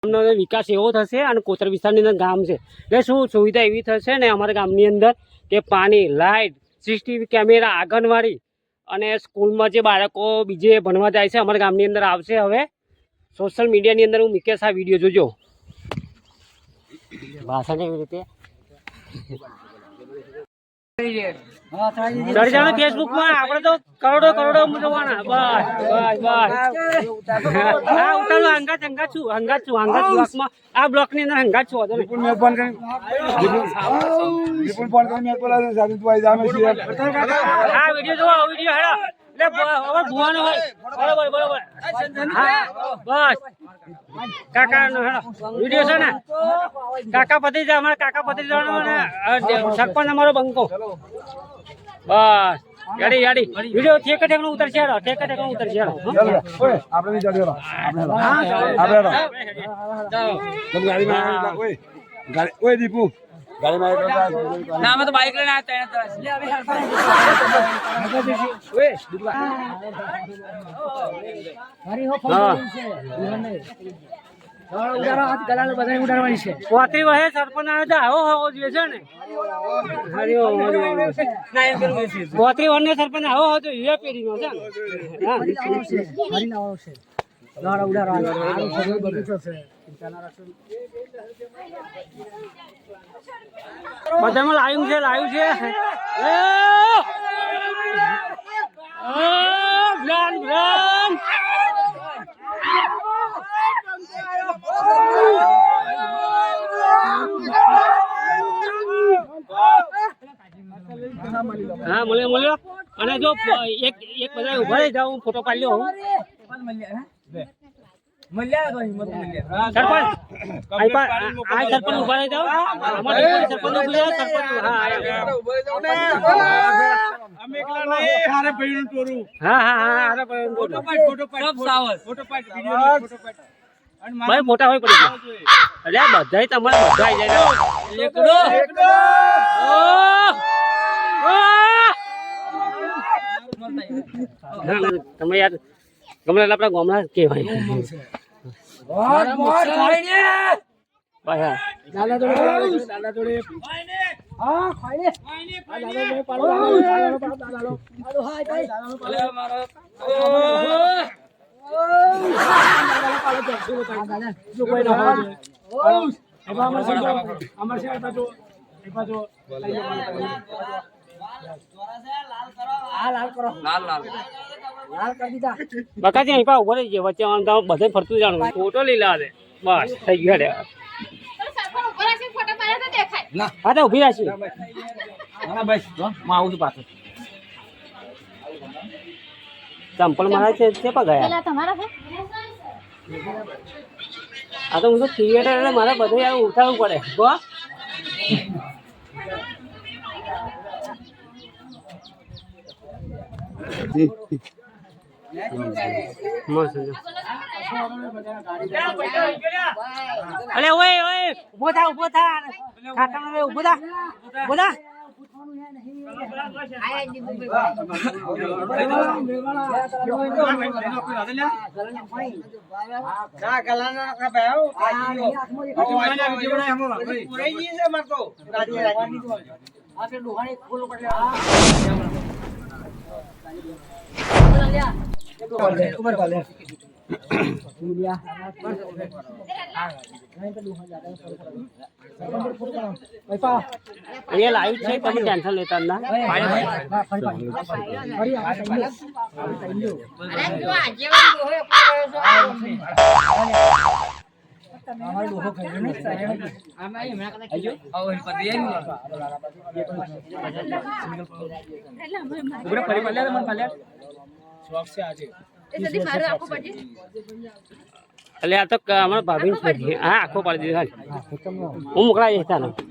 ગામનો વિકાસ એવો થશે અને કોતર વિસ્તારની અંદર ગામ છે એટલે શું સુવિધા એવી થશે ને અમારા ગામની અંદર કે પાણી, લાઇટ, સીસીટીવી કેમેરા, આંગણવાડી અને સ્કૂલમાં જે બાળકો બીજે ભણવા જાય છે અમારા ગામની અંદર આવશે. હવે સોશિયલ મીડિયાની અંદર હું મૂકીશ આ વિડીયો જોજો. ભાષા કેવી રીતે ચર્ચાનો ફેસબુકમાં આપણે તો કરોડો જોવાના. બસ હા ઉતારો હંગાત છું આ બ્લોક ની અંદર હંગાત છું. હા વિડીયો જો વિડીયો હેડો એટલે હવે ભુવાનો હોય. બરોબર હા બસ કાકા નો હેડો વિડીયો છે ને કાકા ભત્રીજા અમારા કાકા ભત્રીજાનો ને સરપંચ અમારો બંકો. બસ યાડી વિડીયો ઠેકનો ઉતરશે હેડો ઠેકનો ઉતરશે હેડો આપણે ગાડી ઓય દીપુ ગાડી માં ના અમે તો બાઈક લઈને આવ્યા પોતરી વહે સરપંચ આવે તો આવો હોવો જોઈએ છે ને. પોતરી વહે સરપંચ આવો હોવો જોઈએ યુવા પેઢીનો છે બધામાં લાઈવ છે હા મળ્યો અને જો એક બધા ઉભા રહી જાવ ફોટો પાડી લ્યો. સરપંચ ઉભા રહી જાવ ભાઈ મોટા હોય પડી અરે બધા તમારે બધા આવી જાય તમે યાર ગમે આપડા ગામડા કેવાય. બકાજી અહીં પા ઉભો રહી ગયો વચ્ચે બધે ફરતું જાણવું ફોટો લઈ લા દે બસ થઈ ગયો. હા તો ઉભી રાખી આવું છું પાછું ચંપલ મારા છે પા ગયા. આ તો હું તો થિયેટર એટલે મારે બધે ઉઠાવવું પડે. અરે ઓય ઉભો થા કાકા ઉભો થા ये लाइव છે તમે ટેન્શન લેતા ના એટલે આ તો અમારા ભાભી હા આખો પાડી દીધો હું મોકલા જઈશ.